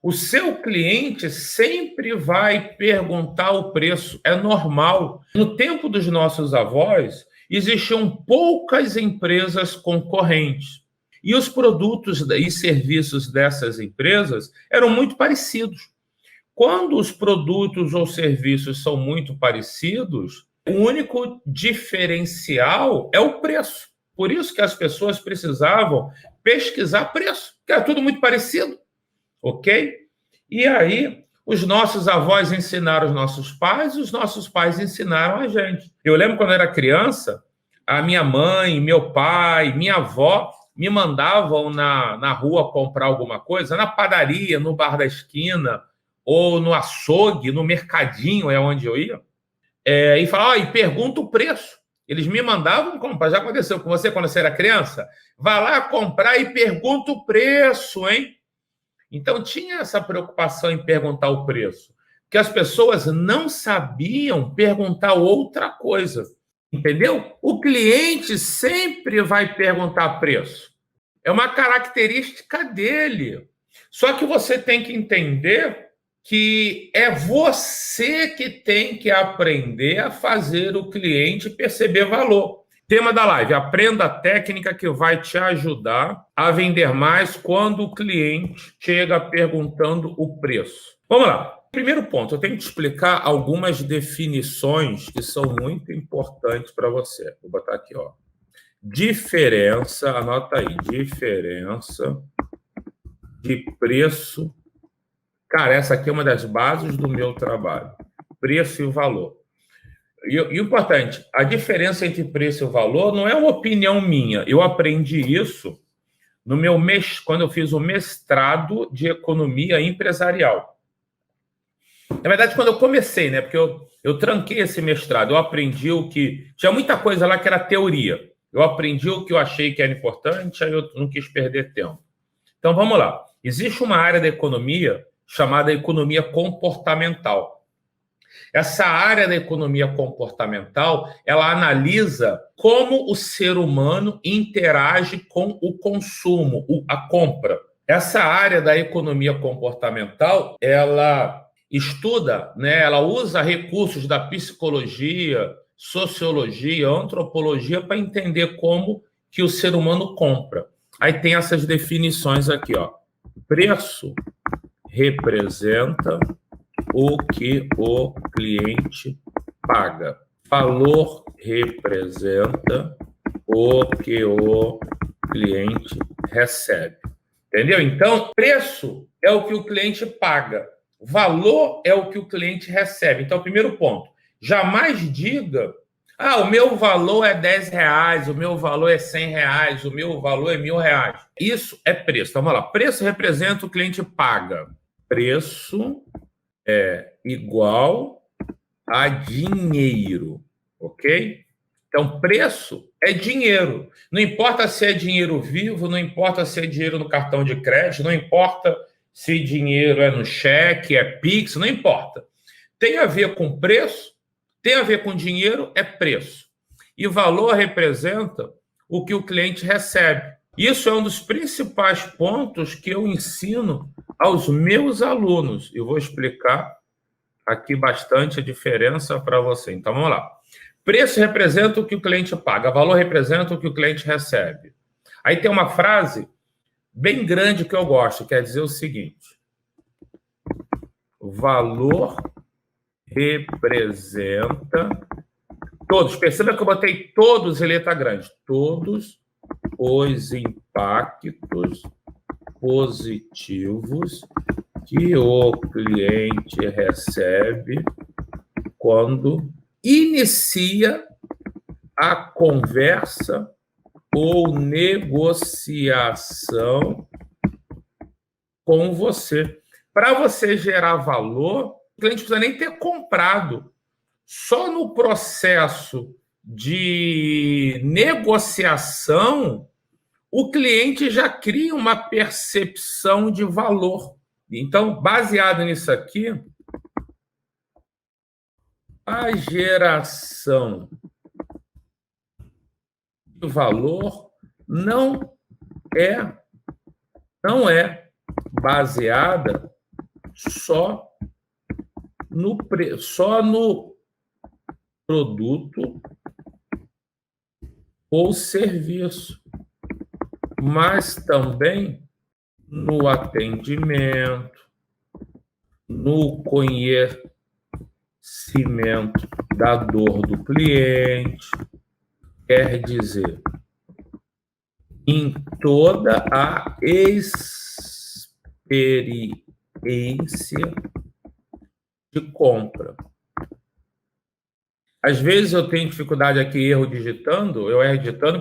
O seu cliente sempre vai perguntar o preço, é normal. No tempo dos nossos avós, existiam poucas empresas concorrentes. E os produtos e serviços dessas empresas eram muito parecidos. Quando os produtos ou serviços são muito parecidos, o único diferencial é o preço. Por isso que as pessoas precisavam pesquisar preço, que era tudo muito parecido, ok? E aí, os nossos avós ensinaram os nossos pais ensinaram a gente. Eu lembro quando eu era criança, a minha mãe, meu pai, minha avó me mandavam na rua comprar alguma coisa, na padaria, no bar da esquina, ou no açougue, no mercadinho, é onde eu ia, e falava, e pergunta o preço. Eles me mandavam comprar. Já aconteceu com você quando você era criança? Vai lá comprar e pergunta o preço, hein? Então, tinha essa preocupação em perguntar o preço, porque as pessoas não sabiam perguntar outra coisa, entendeu? O cliente sempre vai perguntar preço. É uma característica dele. Só que você tem que entender que é você que tem que aprender a fazer o cliente perceber valor. Tema da live: aprenda a técnica que vai te ajudar a vender mais quando o cliente chega perguntando o preço. Vamos lá. Primeiro ponto, eu tenho que te explicar algumas definições que são muito importantes para você. Vou botar aqui, ó. Diferença, anota aí, diferença de preço. Cara, essa aqui é uma das bases do meu trabalho. Preço e valor. E o importante, a diferença entre preço e valor não é uma opinião minha. Eu aprendi isso no quando eu fiz o mestrado de economia empresarial. Na verdade, quando eu comecei, né? Porque eu tranquei esse mestrado, eu aprendi o que... Tinha muita coisa lá que era teoria. Eu aprendi o que eu achei que era importante, aí eu não quis perder tempo. Então, vamos lá. Existe uma área da economia chamada economia comportamental. Essa área da economia comportamental, ela analisa como o ser humano interage com o consumo, a compra. Essa área da economia comportamental, ela estuda, né, ela usa recursos da psicologia, sociologia, antropologia para entender como que o ser humano compra. Aí tem essas definições aqui, ó. Preço representa o que o cliente paga. Valor representa o que o cliente recebe. Entendeu? Então, preço é o que o cliente paga. Valor é o que o cliente recebe. Então, primeiro ponto, jamais diga, o meu valor é R$10, o meu valor é R$100, o meu valor é R$1.000. Isso é preço. Então, vamos lá. Preço representa o cliente paga. Preço é igual a dinheiro, ok? Então, preço é dinheiro. Não importa se é dinheiro vivo, não importa se é dinheiro no cartão de crédito, não importa se dinheiro é no cheque, é Pix, não importa. Tem a ver com preço, tem a ver com dinheiro, é preço. E valor representa o que o cliente recebe. Isso é um dos principais pontos que eu ensino aos meus alunos. Eu vou explicar aqui bastante a diferença para você. Então, vamos lá. Preço representa o que o cliente paga, valor representa o que o cliente recebe. Aí tem uma frase bem grande que eu gosto, quer dizer o seguinte: valor representa todos, perceba que eu botei todos em letra grande, todos os impactos positivos que o cliente recebe quando inicia a conversa ou negociação com você. Para você gerar valor, o cliente não precisa nem ter comprado. Só no processo de negociação, o cliente já cria uma percepção de valor. Então, baseado nisso aqui, a geração de valor não é baseada só no produto ou serviço, mas também no atendimento, no conhecimento da dor do cliente, quer dizer, em toda a experiência de compra. Às vezes eu tenho dificuldade aqui, eu erro digitando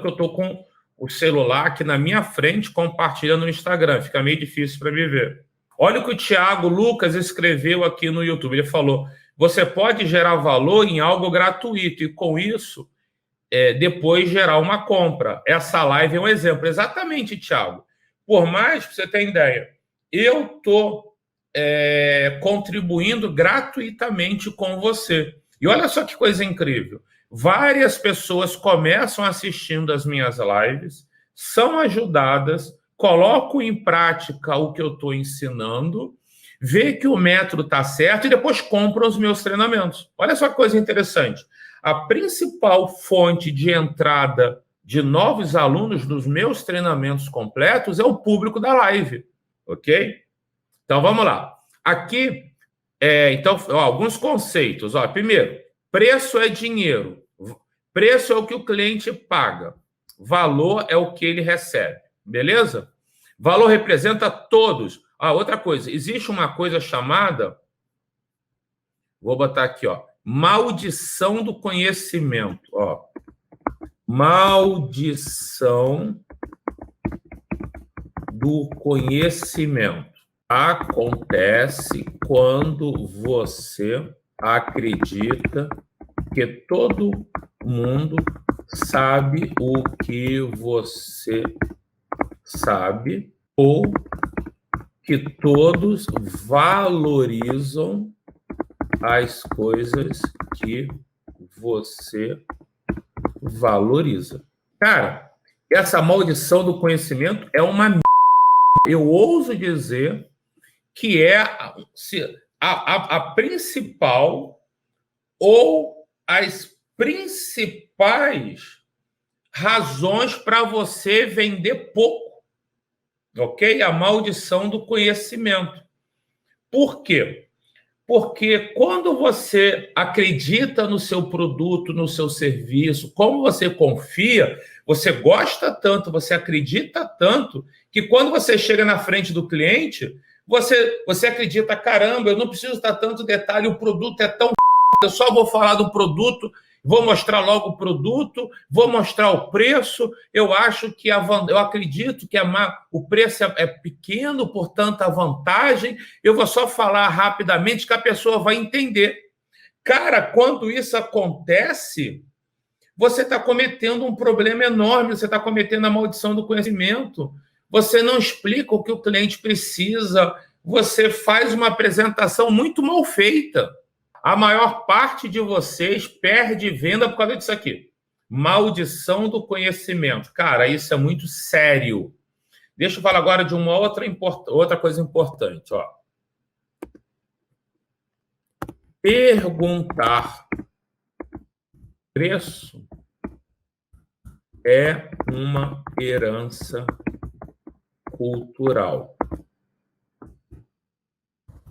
porque eu estou com o celular aqui na minha frente compartilhando no Instagram, fica meio difícil para me ver. Olha o que o Thiago Lucas escreveu aqui no YouTube, ele falou, você pode gerar valor em algo gratuito e com isso depois gerar uma compra. Essa live é um exemplo. Exatamente, Thiago. Por mais, para você ter ideia, eu estou contribuindo gratuitamente com você. E olha só que coisa incrível. Várias pessoas começam assistindo as minhas lives, são ajudadas, colocam em prática o que eu estou ensinando, vê que o método está certo e depois compram os meus treinamentos. Olha só que coisa interessante. A principal fonte de entrada de novos alunos nos meus treinamentos completos é o público da live, ok? Então, vamos lá. Aqui, alguns conceitos. Primeiro, preço é dinheiro. Preço é o que o cliente paga. Valor é o que ele recebe. Beleza? Valor representa todos. Outra coisa, existe uma coisa chamada... Vou botar aqui, maldição do conhecimento. Maldição do conhecimento. Acontece quando você acredita que todo mundo sabe o que você sabe ou que todos valorizam as coisas que você valoriza. Cara, essa maldição do conhecimento é uma... Eu ouso dizer que é a principal ou as principais razões para você vender pouco, ok? A maldição do conhecimento. Por quê? Porque quando você acredita no seu produto, no seu serviço, como você confia, você gosta tanto, você acredita tanto, que quando você chega na frente do cliente, você acredita, caramba, eu não preciso dar tanto detalhe, o produto é tão... Eu só vou falar do produto, vou mostrar logo o produto, vou mostrar o preço, eu acredito que o preço é pequeno, portanto, a vantagem, eu vou só falar rapidamente que a pessoa vai entender. Cara, quando isso acontece, você está cometendo um problema enorme, você está cometendo a maldição do conhecimento. Você não explica o que o cliente precisa, você faz uma apresentação muito mal feita. A maior parte de vocês perde venda por causa disso aqui. Maldição do conhecimento. Cara, isso é muito sério. Deixa eu falar agora de uma outra coisa importante. Perguntar preço é uma herança cultural.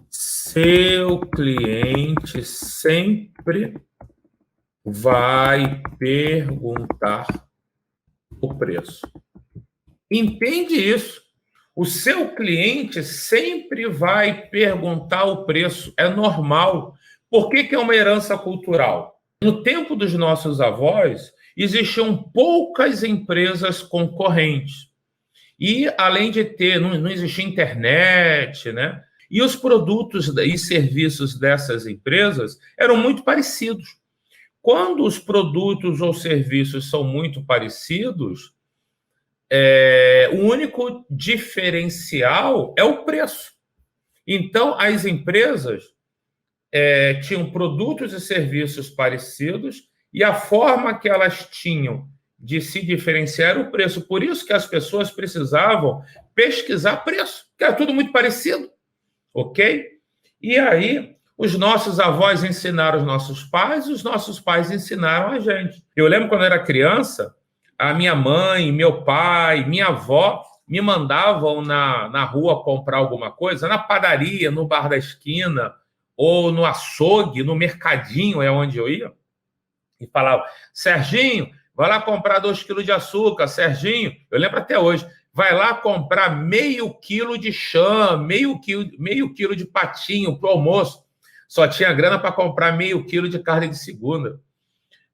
Seu cliente sempre vai perguntar o preço. Entende isso? O seu cliente sempre vai perguntar o preço. É normal. Por que é uma herança cultural? No tempo dos nossos avós, existiam poucas empresas concorrentes. E, além de ter, não existia internet, né? E os produtos e serviços dessas empresas eram muito parecidos. Quando os produtos ou serviços são muito parecidos, o único diferencial é o preço. Então, as empresas tinham produtos e serviços parecidos e a forma que elas tinham de se diferenciar era o preço. Por isso que as pessoas precisavam pesquisar preço, porque era tudo muito parecido. Ok? E aí, os nossos avós ensinaram os nossos pais ensinaram a gente. Eu lembro quando eu era criança, a minha mãe, meu pai, minha avó me mandavam na rua comprar alguma coisa, na padaria, no bar da esquina, ou no açougue, no mercadinho, é onde eu ia, e falavam: Serginho, vai lá comprar 2 quilos de açúcar. Serginho, eu lembro até hoje, vai lá comprar meio quilo de chã, meio quilo de patinho para o almoço. Só tinha grana para comprar meio quilo de carne de segunda.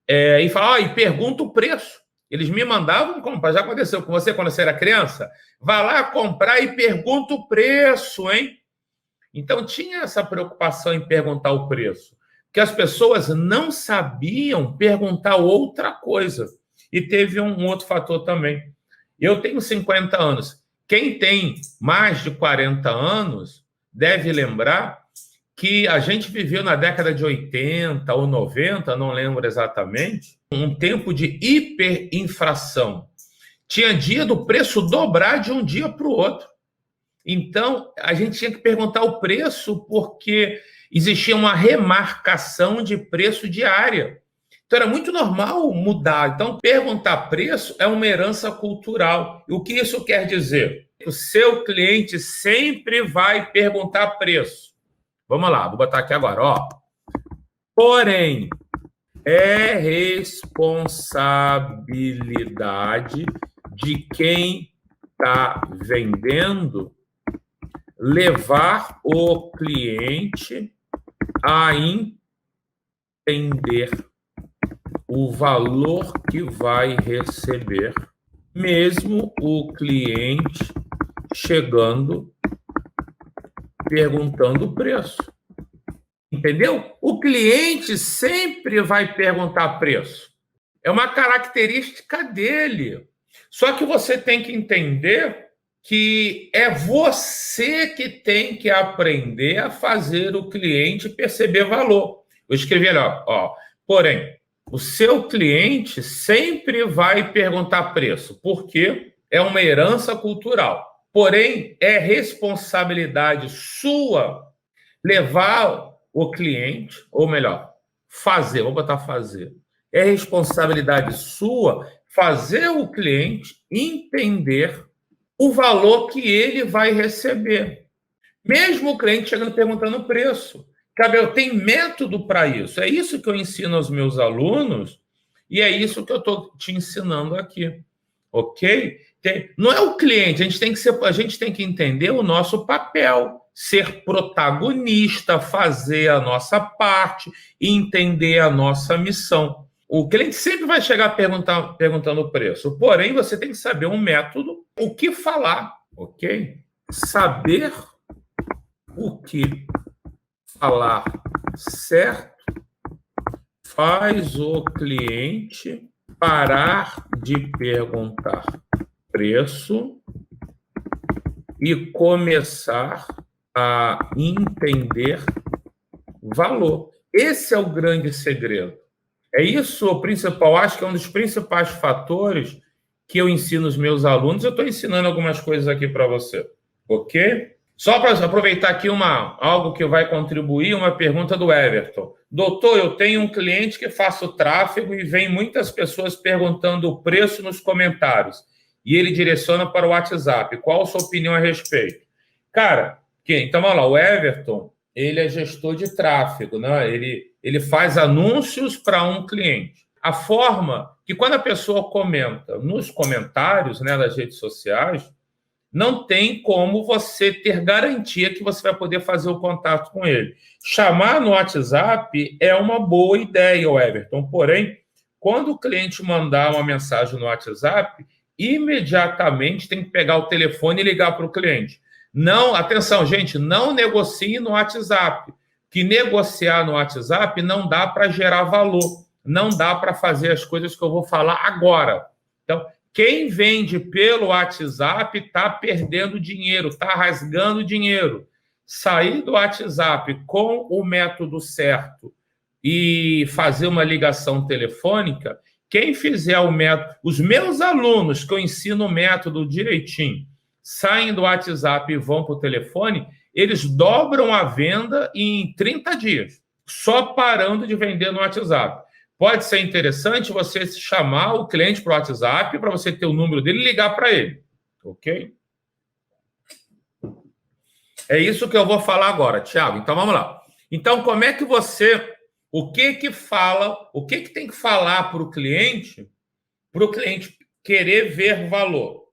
E falava, e pergunta o preço. Eles me mandavam comprar. Já aconteceu com você quando você era criança? Vai lá comprar e pergunta o preço, hein? Então tinha essa preocupação em perguntar o preço, porque as pessoas não sabiam perguntar outra coisa. E teve um outro fator também. Eu tenho 50 anos. Quem tem mais de 40 anos deve lembrar que a gente viveu na década de 80 ou 90, não lembro exatamente, um tempo de hiperinflação. Tinha dia do preço dobrar de um dia para o outro. Então, a gente tinha que perguntar o preço porque existia uma remarcação de preço diária. Então, era muito normal mudar. Então, perguntar preço é uma herança cultural. E o que isso quer dizer? O seu cliente sempre vai perguntar preço. Vamos lá, vou botar aqui agora. Ó. Porém, é responsabilidade de quem está vendendo levar o cliente a entender o valor que vai receber, mesmo o cliente chegando perguntando o preço. Entendeu? O cliente sempre vai perguntar preço. É uma característica dele. Só que você tem que entender que é você que tem que aprender a fazer o cliente perceber valor. Eu escrevi ali, ó. Porém, o seu cliente sempre vai perguntar preço, porque é uma herança cultural. Porém, é responsabilidade sua levar o cliente, ou melhor, fazer, vou botar fazer. É responsabilidade sua fazer o cliente entender o valor que ele vai receber. Mesmo o cliente chegando perguntando o preço. Gabriel, tem método para isso. É isso que eu ensino aos meus alunos e é isso que eu estou te ensinando aqui. Ok? Não é o cliente, a gente tem que entender o nosso papel, ser protagonista, fazer a nossa parte, entender a nossa missão. O cliente sempre vai chegar perguntando o preço, porém você tem que saber um método, o que falar, ok? Saber o que falar certo faz o cliente parar de perguntar preço e começar a entender valor. Esse é o grande segredo. É isso o principal, acho que é um dos principais fatores que eu ensino os meus alunos. Eu estou ensinando algumas coisas aqui para você, ok? Só para aproveitar aqui algo que vai contribuir, uma pergunta do Everton. Doutor, eu tenho um cliente que faço tráfego e vem muitas pessoas perguntando o preço nos comentários e ele direciona para o WhatsApp. Qual a sua opinião a respeito? Cara, então vamos lá, o Everton, ele é gestor de tráfego, né? Ele faz anúncios para um cliente. A forma que quando a pessoa comenta nos comentários, né, das redes sociais, não tem como você ter garantia que você vai poder fazer o contato com ele. Chamar no WhatsApp é uma boa ideia, Everton. Porém, quando o cliente mandar uma mensagem no WhatsApp, imediatamente tem que pegar o telefone e ligar para o cliente. Não, atenção, gente, não negocie no WhatsApp. Que negociar no WhatsApp não dá para gerar valor, não dá para fazer as coisas que eu vou falar agora. Então, quem vende pelo WhatsApp está perdendo dinheiro, está rasgando dinheiro. Sair do WhatsApp com o método certo e fazer uma ligação telefônica, quem fizer o método... Os meus alunos que eu ensino o método direitinho, saem do WhatsApp e vão para o telefone, eles dobram a venda em 30 dias, só parando de vender no WhatsApp. Pode ser interessante você chamar o cliente para o WhatsApp para você ter o número dele e ligar para ele, ok? É isso que eu vou falar agora, Thiago. Então, vamos lá. Então, como é que você... O que tem que falar para o cliente querer ver valor?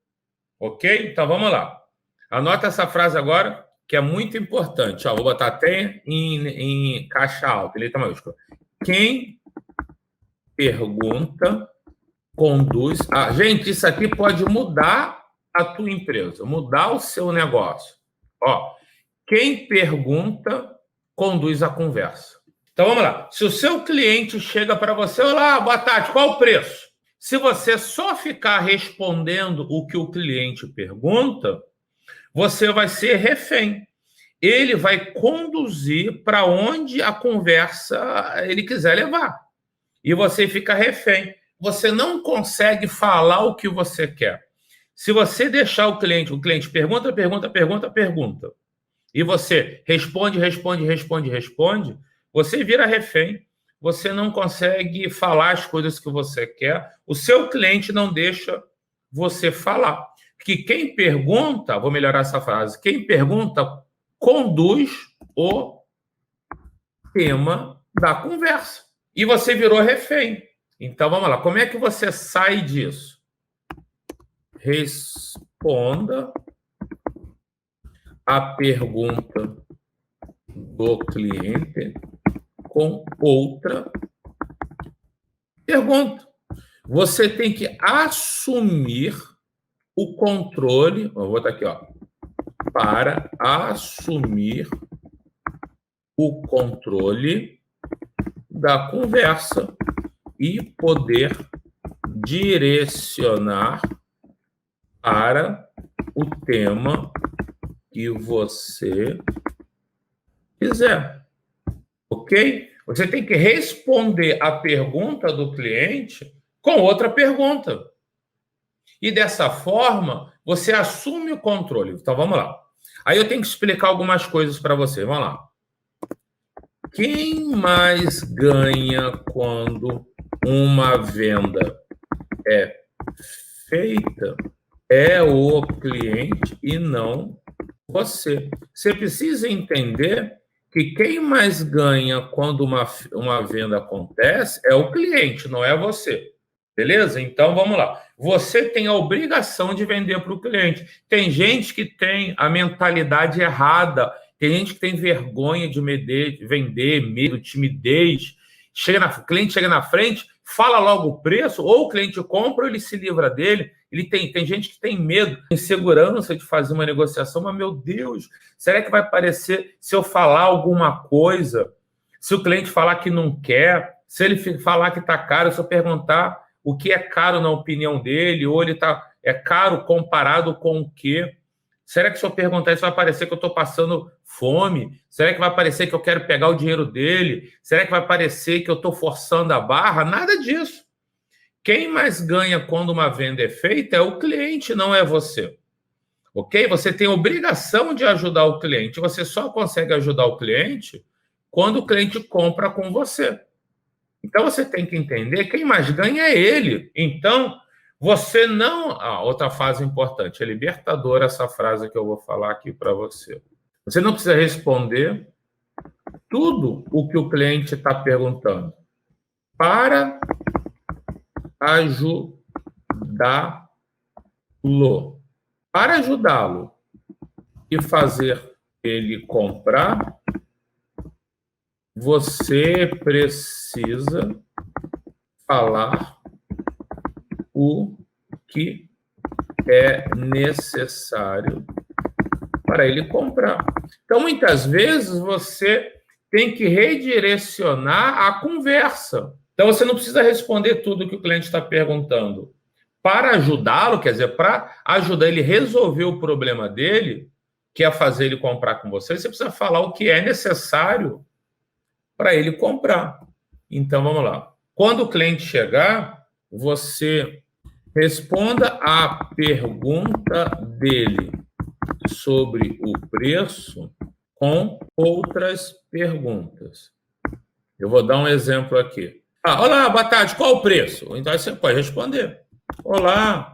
Ok? Então, vamos lá. Anota essa frase agora, que é muito importante. Ó, vou botar até em caixa alta, letra maiúscula. Quem pergunta conduz... gente, isso aqui pode mudar a tua empresa, mudar o seu negócio. Ó, quem pergunta conduz a conversa. Então, vamos lá. Se o seu cliente chega para você, olá, boa tarde, qual o preço? Se você só ficar respondendo o que o cliente pergunta, você vai ser refém. Ele vai conduzir para onde a conversa ele quiser levar. E você fica refém. Você não consegue falar o que você quer. Se você deixar o cliente pergunta, e você responde, você vira refém, você não consegue falar as coisas que você quer, o seu cliente não deixa você falar. Porque quem pergunta, vou melhorar essa frase, quem pergunta conduz o tema da conversa. E você virou refém. Então, vamos lá. Como é que você sai disso? Responda a pergunta do cliente com outra pergunta. Você tem que assumir o controle, vou botar aqui, ó, para assumir o controle da conversa e poder direcionar para o tema que você quiser. Ok? Você tem que responder a pergunta do cliente com outra pergunta. E dessa forma, você assume o controle. Então, vamos lá. Aí eu tenho que explicar algumas coisas para você. Vamos lá. Quem mais ganha quando uma venda é feita é o cliente e não você. Você precisa entender que quem mais ganha quando uma venda acontece é o cliente, não é você. Beleza? Então, vamos lá. Você tem a obrigação de vender para o cliente. Tem gente que tem a mentalidade errada, tem gente que tem vergonha de vender, medo, timidez. O cliente chega na frente, fala logo o preço, ou o cliente compra ou ele se livra dele. Tem gente que tem medo, insegurança de fazer uma negociação, mas, meu Deus, será que vai parecer se eu falar alguma coisa? Se o cliente falar que não quer, se ele falar que está caro, se eu perguntar o que é caro na opinião dele, ou é caro comparado com o quê? Será que se eu perguntar isso vai parecer que eu estou passando fome? Será que vai parecer que eu quero pegar o dinheiro dele? Será que vai parecer que eu estou forçando a barra? Nada disso. Quem mais ganha quando uma venda é feita é o cliente, não é você. Ok? Você tem obrigação de ajudar o cliente. Você só consegue ajudar o cliente quando o cliente compra com você. Então, você tem que entender quem mais ganha é ele. Então, você não... outra frase importante, é libertadora essa frase que eu vou falar aqui para você. Você não precisa responder tudo o que o cliente está perguntando para ajudá-lo. Para ajudá-lo e fazer ele comprar, você precisa falar o que é necessário para ele comprar. Então, muitas vezes, você tem que redirecionar a conversa. Então, você não precisa responder tudo que o cliente está perguntando. Para ajudá-lo, quer dizer, para ajudar ele a resolver o problema dele, que é fazer ele comprar com você, você precisa falar o que é necessário para ele comprar. Então, vamos lá. Quando o cliente chegar, você responda a pergunta dele sobre o preço com outras perguntas. Eu vou dar um exemplo aqui. Olá, boa tarde, qual o preço? Então você pode responder. Olá,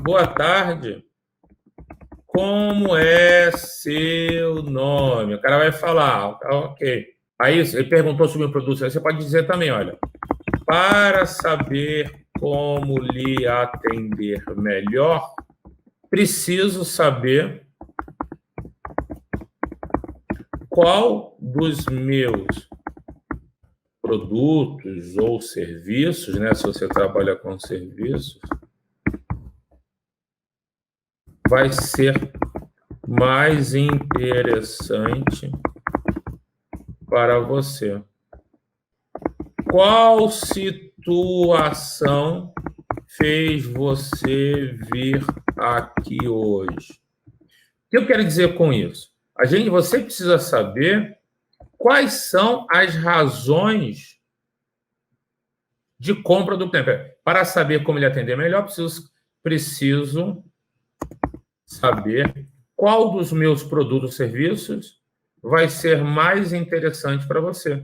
boa tarde, como é seu nome? O cara vai falar, ok. Aí ele perguntou sobre o produto, aí você pode dizer também, olha, para saber como lhe atender melhor, preciso saber qual dos meus produtos ou serviços, né, se você trabalha com serviços, vai ser mais interessante para você. Qual situação fez você vir aqui hoje? O que eu quero dizer com isso? Você precisa saber quais são as razões de compra do cliente. Para saber como ele atender melhor, preciso saber qual dos meus produtos ou serviços vai ser mais interessante para você.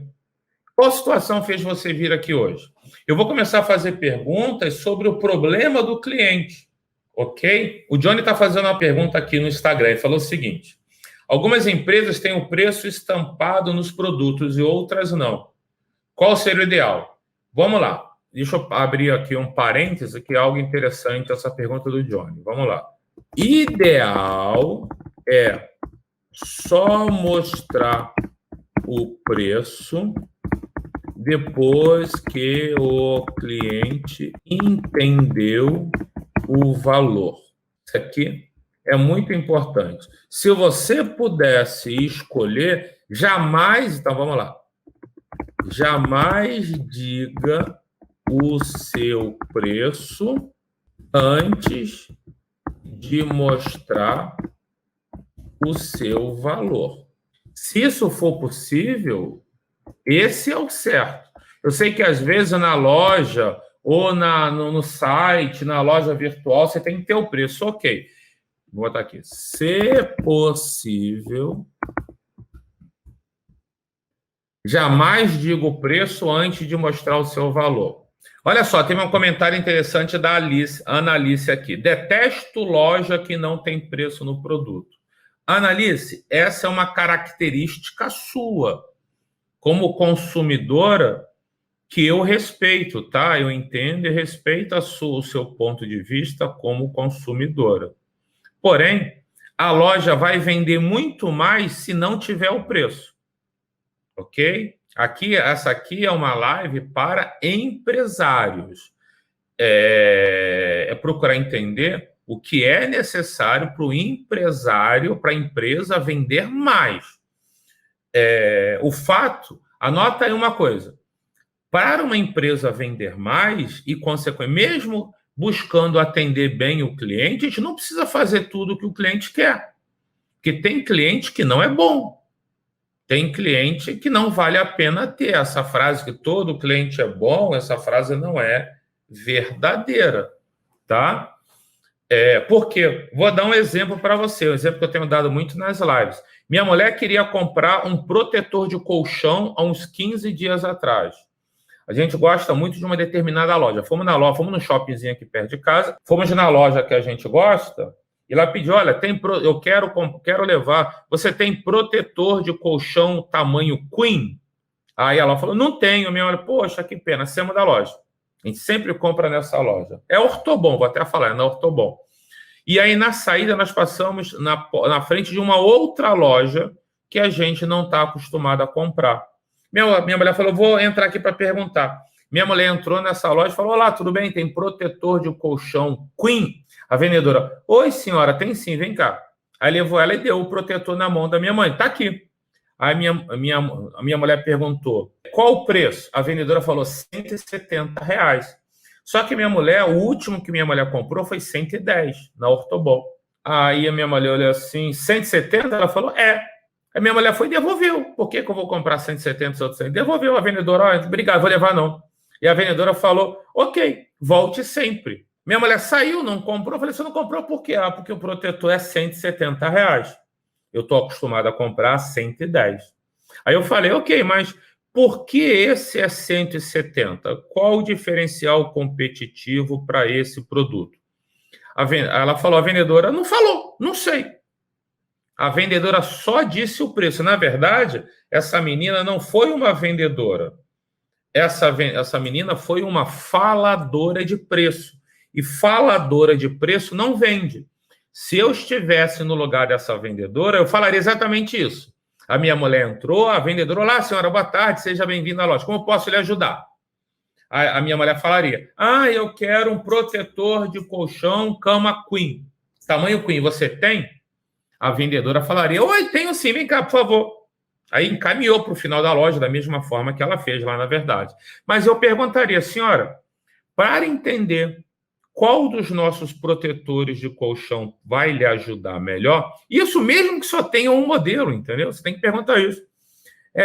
Qual situação fez você vir aqui hoje? Eu vou começar a fazer perguntas sobre o problema do cliente, ok? O Johnny está fazendo uma pergunta aqui no Instagram. Ele falou o seguinte: algumas empresas têm o preço estampado nos produtos e outras não. Qual seria o ideal? Vamos lá. Deixa eu abrir aqui um parêntese, que é algo interessante essa pergunta do Johnny. Vamos lá. Ideal é só mostrar o preço depois que o cliente entendeu o valor. Isso aqui é muito importante. Se você pudesse escolher, jamais, então vamos lá, jamais diga o seu preço antes de mostrar o seu valor. Se isso for possível, esse é o certo. Eu sei que às vezes na loja ou no site, na loja virtual, você tem que ter o preço, ok. Vou botar aqui. Se possível, jamais diga o preço antes de mostrar o seu valor. Olha só, tem um comentário interessante da Ana Alice aqui. Detesto loja que não tem preço no produto. Ana Alice, essa é uma característica sua, como consumidora, que eu respeito, tá? Eu entendo e respeito o seu ponto de vista como consumidora. Porém, a loja vai vender muito mais se não tiver o preço, ok? Essa aqui é uma live para empresários. É procurar entender o que é necessário para o empresário, para a empresa vender mais. Anota aí uma coisa. Para uma empresa vender mais e, consequentemente, mesmo buscando atender bem o cliente, a gente não precisa fazer tudo o que o cliente quer. Porque tem cliente que não é bom. Tem cliente que não vale a pena ter. Essa frase que todo cliente é bom, essa frase não é verdadeira, tá? Por quê? Vou dar um exemplo para você, um exemplo que eu tenho dado muito nas lives. Minha mulher queria comprar um protetor de colchão há uns 15 dias atrás. A gente gosta muito de uma determinada loja. Fomos fomos no shoppingzinho aqui perto de casa, fomos na loja que a gente gosta, e ela pediu, olha, eu quero levar, você tem protetor de colchão tamanho Queen? Aí ela falou, não tenho. Minha mulher, poxa, que pena, saímos da loja. A gente sempre compra nessa loja. É Ortobon, vou até falar, é na Ortobon. E aí, na saída, nós passamos na frente de uma outra loja que a gente não está acostumado a comprar. Minha mulher falou, vou entrar aqui para perguntar. Minha mulher entrou nessa loja e falou, olá, tudo bem? Tem protetor de colchão Queen? A vendedora, oi, senhora, tem sim, vem cá. Aí levou ela e deu o protetor na mão da minha mãe, tá aqui. Aí a minha mulher perguntou, qual o preço? A vendedora falou, R$170. Só que minha mulher, o último que minha mulher comprou foi 110 na Ortobon. Aí a minha mulher olhou assim, 170? Ela falou, é. A minha mulher foi e devolveu. Por que eu vou comprar 170 e outros 100? Devolveu a vendedora, obrigado, vou levar não. E a vendedora falou, ok, volte sempre. Minha mulher saiu, não comprou. Eu falei, você não comprou por quê? Ah, porque o protetor é R$ 170. Eu estou acostumado a comprar 110. Aí eu falei, ok, mas por que esse é 170? Qual o diferencial competitivo para esse produto? Ela falou, a vendedora não falou, não sei. A vendedora só disse o preço. Na verdade, essa menina não foi uma vendedora. Essa menina foi uma faladora de preço. E faladora de preço não vende. Se eu estivesse no lugar dessa vendedora, eu falaria exatamente isso. A minha mulher entrou, a vendedora, olá, senhora, boa tarde, seja bem-vinda à loja. Como eu posso lhe ajudar? A minha mulher falaria, eu quero um protetor de colchão cama queen. Tamanho queen, você tem? A vendedora falaria, oi, tenho sim, vem cá, por favor. Aí encaminhou para o final da loja, da mesma forma que ela fez lá, na verdade. Mas eu perguntaria, senhora, para entender qual dos nossos protetores de colchão vai lhe ajudar melhor, isso mesmo que só tenha um modelo, entendeu? Você tem que perguntar isso.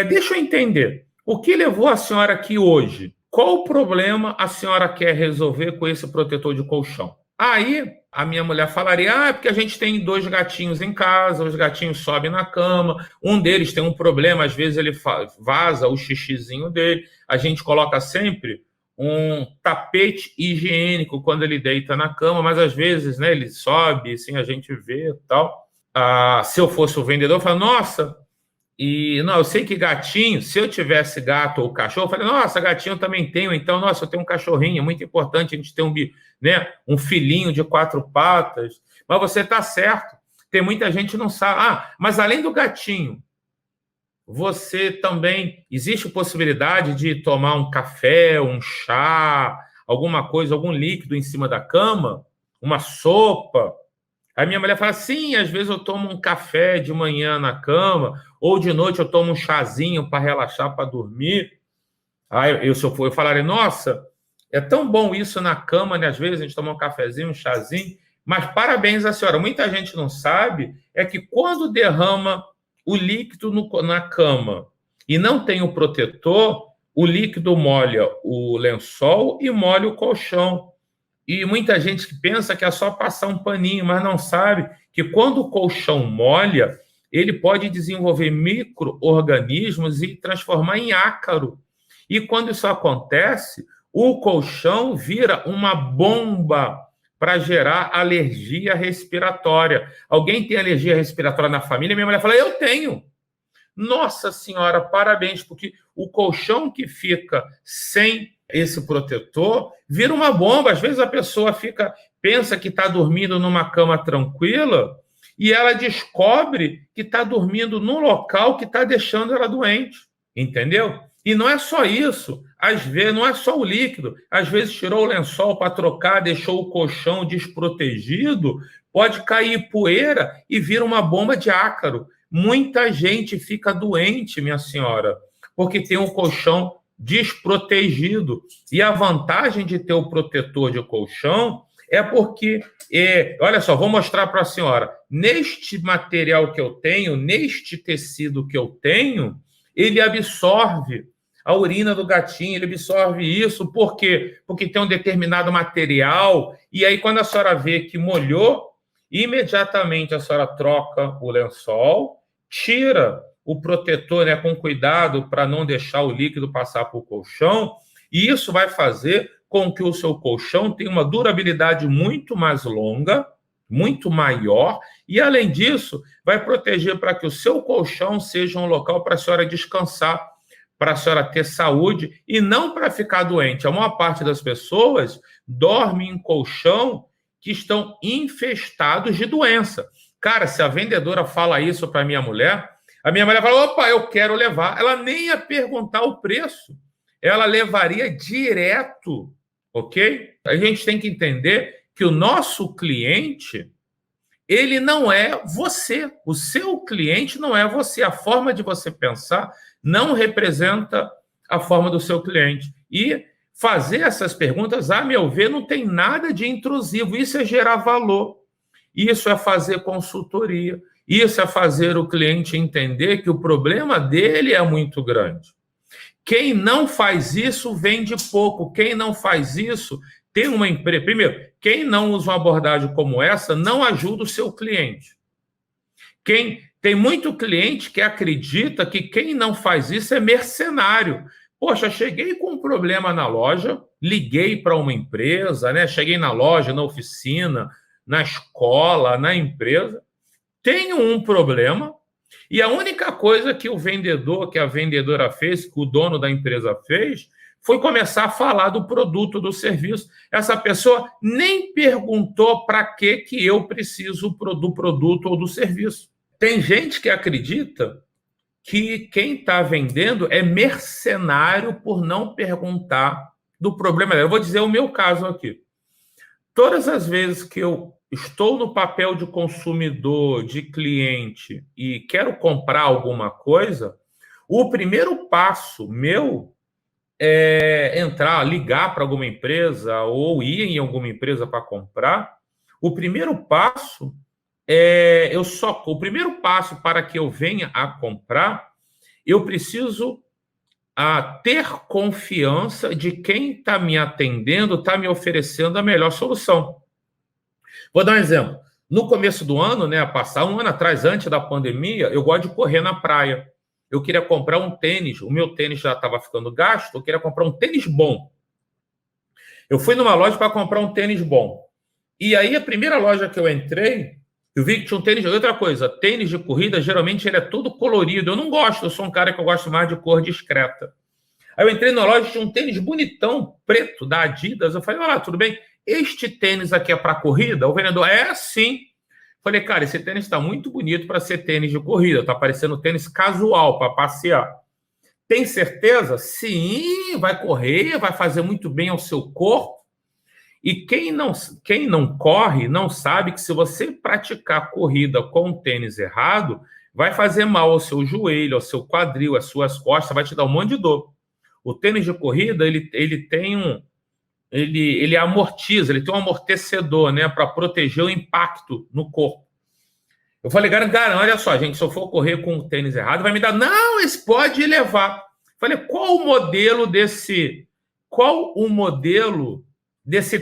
Deixa eu entender, o que levou a senhora aqui hoje? Qual o problema a senhora quer resolver com esse protetor de colchão? Aí a minha mulher falaria, é porque a gente tem 2 gatinhos em casa, os gatinhos sobem na cama, um deles tem um problema, às vezes ele vaza o xixizinho dele, a gente coloca sempre um tapete higiênico quando ele deita na cama, mas às vezes, né, ele sobe, assim, a gente vê e tal. Se eu fosse o vendedor, eu falo, nossa, não, eu sei que gatinho, se eu tivesse gato ou cachorro, eu falei, nossa, gatinho eu também tenho, então, nossa, eu tenho um cachorrinho, é muito importante a gente ter um filhinho de 4 patas, mas você está certo, tem muita gente que não sabe, mas além do gatinho, você também, existe possibilidade de tomar um café, um chá, alguma coisa, algum líquido em cima da cama, uma sopa? A minha mulher fala, sim, às vezes eu tomo um café de manhã na cama, ou de noite eu tomo um chazinho para relaxar, para dormir. Se eu for, eu falaria, nossa, é tão bom isso na cama, né? Às vezes a gente toma um cafezinho, um chazinho, mas parabéns à senhora. Muita gente não sabe, é que quando derrama o líquido na cama e não tem o protetor, o líquido molha o lençol e molha o colchão. E muita gente que pensa que é só passar um paninho, mas não sabe que quando o colchão molha, ele pode desenvolver micro-organismos e transformar em ácaro. E quando isso acontece, o colchão vira uma bomba para gerar alergia respiratória. Alguém tem alergia respiratória na família? Minha mulher fala, eu tenho. Nossa senhora, parabéns, porque o colchão que fica sem esse protetor vira uma bomba. Às vezes a pessoa pensa que está dormindo numa cama tranquila e ela descobre que está dormindo num local que está deixando ela doente, entendeu? E não é só isso, às vezes não é só o líquido, às vezes tirou o lençol para trocar, deixou o colchão desprotegido, pode cair poeira e vira uma bomba de ácaro. Muita gente fica doente, minha senhora, porque tem um colchão desprotegido. E a vantagem de ter o protetor de colchão é porque, olha só, vou mostrar para a senhora, neste material que eu tenho, neste tecido que eu tenho, ele absorve a urina do gatinho, ele absorve isso, por quê? Porque tem um determinado material, e aí quando a senhora vê que molhou, imediatamente a senhora troca o lençol, tira o protetor, né, com cuidado para não deixar o líquido passar para o colchão, e isso vai fazer com que o seu colchão tenha uma durabilidade muito mais longa, muito maior, e além disso, vai proteger para que o seu colchão seja um local para a senhora descansar, para a senhora ter saúde e não para ficar doente. A maior parte das pessoas dorme em colchão que estão infestados de doença. Cara, se a vendedora fala isso para a minha mulher fala, opa, eu quero levar. Ela nem ia perguntar o preço. Ela levaria direto, ok? A gente tem que entender que o nosso cliente, ele não é você. O seu cliente não é você. A forma de você pensar não representa a forma do seu cliente. E fazer essas perguntas, a meu ver, não tem nada de intrusivo. Isso é gerar valor. Isso é fazer consultoria. Isso é fazer o cliente entender que o problema dele é muito grande. Quem não faz isso vende pouco. Quem não faz isso Tem uma empresa. Primeiro, quem não usa uma abordagem como essa não ajuda o seu cliente. Tem muito cliente que acredita que quem não faz isso é mercenário. Poxa, cheguei com um problema na loja, liguei para uma empresa, né? Cheguei na loja, na oficina, na escola, na empresa, tenho um problema e a única coisa que o vendedor, que a vendedora fez, que o dono da empresa fez, foi começar a falar do produto, do serviço. Essa pessoa nem perguntou para que eu preciso do produto ou do serviço. Tem gente que acredita que quem está vendendo é mercenário por não perguntar do problema. Eu vou dizer o meu caso aqui. Todas as vezes que eu estou no papel de consumidor, de cliente e quero comprar alguma coisa, o primeiro passo meu é entrar, ligar para alguma empresa ou ir em alguma empresa para comprar. O primeiro passo o primeiro passo para que eu venha a comprar, eu preciso ter confiança de quem está me atendendo, está me oferecendo a melhor solução. Vou dar um exemplo. No começo do ano, né, um ano atrás, antes da pandemia, eu gosto de correr na praia. Eu queria comprar um tênis, o meu tênis já estava ficando gasto, eu queria comprar um tênis bom. Eu fui numa loja para comprar um tênis bom. E aí, a primeira loja que eu entrei, eu vi que tinha um tênis. Outra coisa, tênis de corrida, geralmente ele é todo colorido. Eu não gosto, eu sou um cara que eu gosto mais de cor discreta. Aí eu entrei na loja, tinha um tênis bonitão, preto, da Adidas. Eu falei, olha, tudo bem? Este tênis aqui é para corrida? O vendedor, sim. Falei, cara, esse tênis está muito bonito para ser tênis de corrida. Está parecendo tênis casual, para passear. Tem certeza? Sim, vai correr, vai fazer muito bem ao seu corpo. E quem não corre, não sabe que se você praticar corrida com o tênis errado, vai fazer mal ao seu joelho, ao seu quadril, às suas costas, vai te dar um monte de dor. O tênis de corrida, ele amortiza, ele tem um amortecedor, né, para proteger o impacto no corpo. Eu falei, cara, olha só, gente, se eu for correr com o tênis errado, vai me dar, não, esse pode levar. Falei, qual o modelo desse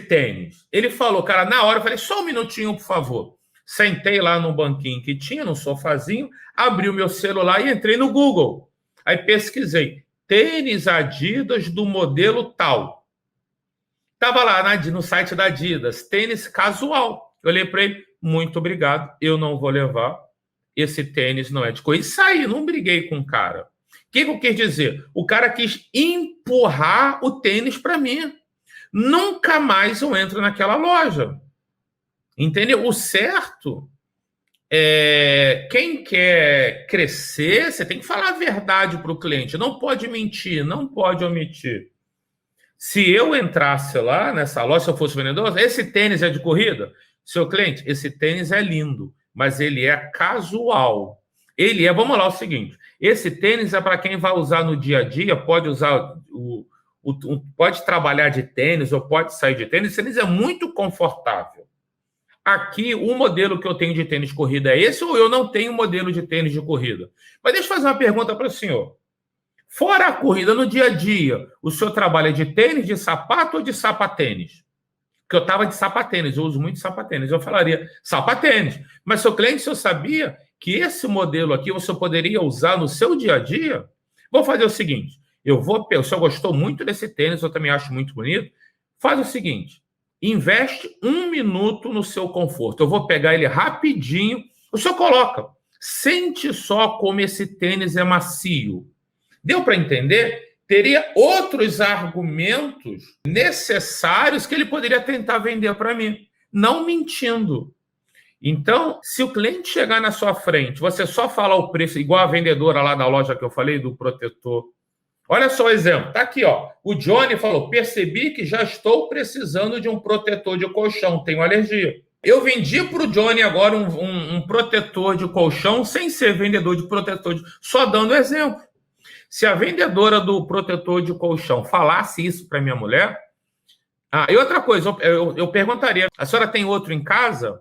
tênis? Ele falou, cara, na hora, eu falei, só um minutinho, por favor. Sentei lá no banquinho que tinha, no sofazinho, abri o meu celular e entrei no Google. Aí pesquisei, tênis Adidas do modelo tal. Estava lá no site da Adidas, tênis casual. Eu olhei para ele, muito obrigado, eu não vou levar. Esse tênis não é de coisa. E saí, não briguei com o cara. O que eu quis dizer? O cara quis empurrar o tênis para mim. Nunca mais eu entro naquela loja. Entendeu? O certo é quem quer crescer, você tem que falar a verdade para o cliente. Não pode mentir, não pode omitir. Se eu entrasse lá nessa loja, se eu fosse vendedor, esse tênis é de corrida? Seu cliente, esse tênis é lindo, mas ele é casual. Vamos lá, o seguinte, esse tênis é para quem vai usar no dia a dia, pode usar pode trabalhar de tênis ou pode sair de tênis. Tênis é muito confortável. Aqui, o modelo que eu tenho de tênis de corrida é esse ou eu não tenho modelo de tênis de corrida? Mas deixa eu fazer uma pergunta para o senhor. Fora a corrida, no dia a dia, o senhor trabalha de tênis, de sapato ou de sapatênis? Porque eu estava de sapatênis, eu uso muito sapatênis. Eu falaria sapatênis. Mas, seu cliente, o senhor sabia que esse modelo aqui você poderia usar no seu dia a dia? Vou fazer o seguinte. O senhor gostou muito desse tênis, eu também acho muito bonito. Faz o seguinte, investe 1 minuto no seu conforto. Eu vou pegar ele rapidinho. O senhor coloca. Sente só como esse tênis é macio. Deu para entender? Teria outros argumentos necessários que ele poderia tentar vender para mim. Não mentindo. Então, se o cliente chegar na sua frente, você só falar o preço, igual a vendedora lá da loja que eu falei, do protetor. Olha só o exemplo, está aqui, ó. O Johnny falou, percebi que já estou precisando de um protetor de colchão, tenho alergia. Eu vendi para o Johnny agora um protetor de colchão sem ser vendedor de protetor, só dando exemplo. Se a vendedora do protetor de colchão falasse isso para minha mulher... e outra coisa, eu perguntaria, a senhora tem outro em casa?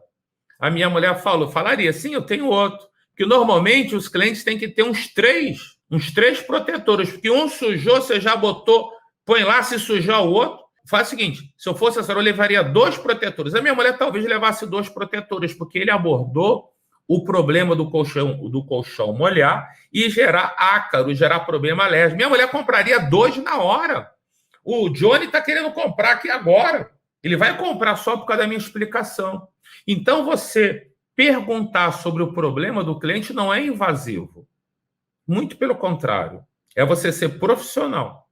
A minha mulher falaria, sim, eu tenho outro. Porque normalmente os clientes têm que ter uns três protetores, porque um sujou, você já botou, põe lá, se sujar o outro. Faz o seguinte, se eu fosse assessor, eu levaria 2 protetores. A minha mulher talvez levasse 2 protetores, porque ele abordou o problema do colchão molhar e gerar ácaro, gerar problema alérgico. Minha mulher compraria 2 na hora. O Johnny está querendo comprar aqui agora. Ele vai comprar só por causa da minha explicação. Então, você perguntar sobre o problema do cliente não é invasivo. Muito pelo contrário. É você ser profissional.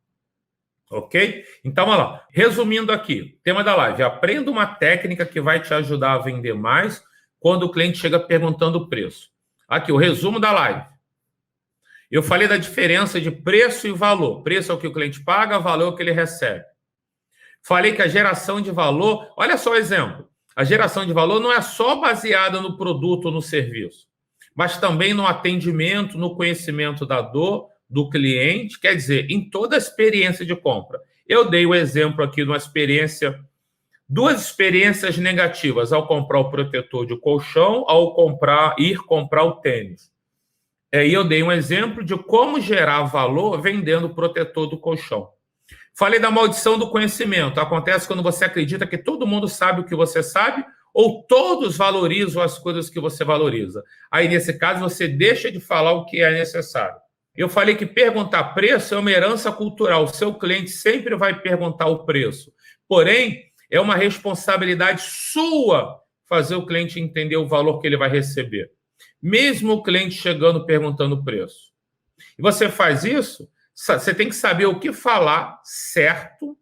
Ok? Então, olha lá. Resumindo aqui, tema da live. Aprenda uma técnica que vai te ajudar a vender mais quando o cliente chega perguntando o preço. Aqui, o resumo da live. Eu falei da diferença de preço e valor. Preço é o que o cliente paga, valor é o que ele recebe. Falei que a geração de valor... Olha só o exemplo. A geração de valor não é só baseada no produto ou no serviço, mas também no atendimento, no conhecimento da dor do cliente, quer dizer, em toda a experiência de compra. Eu dei o exemplo aqui de uma experiência, 2 experiências negativas ao comprar o protetor de colchão, ao ir comprar o tênis. E eu dei um exemplo de como gerar valor vendendo o protetor do colchão. Falei da maldição do conhecimento. Acontece quando você acredita que todo mundo sabe o que você sabe ou todos valorizam as coisas que você valoriza. Aí, nesse caso, você deixa de falar o que é necessário. Eu falei que perguntar preço é uma herança cultural. O seu cliente sempre vai perguntar o preço. Porém, é uma responsabilidade sua fazer o cliente entender o valor que ele vai receber. Mesmo o cliente chegando perguntando o preço. E você faz isso, você tem que saber o que falar certo.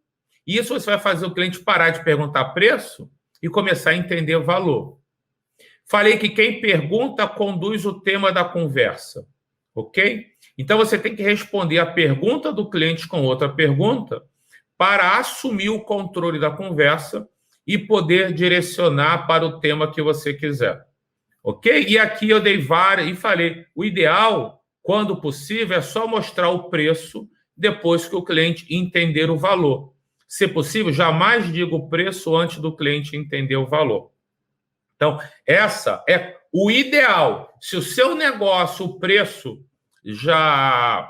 E isso você vai fazer o cliente parar de perguntar preço e começar a entender o valor. Falei que quem pergunta conduz o tema da conversa. Ok? Então, você tem que responder a pergunta do cliente com outra pergunta para assumir o controle da conversa e poder direcionar para o tema que você quiser. Ok? E aqui eu dei várias e falei, o ideal, quando possível, é só mostrar o preço depois que o cliente entender o valor. Se possível, jamais diga o preço antes do cliente entender o valor. Então, essa é o ideal. Se o seu negócio, o preço já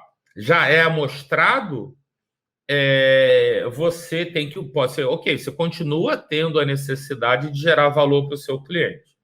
é mostrado, você tem que... Pode ser, ok, você continua tendo a necessidade de gerar valor para o seu cliente.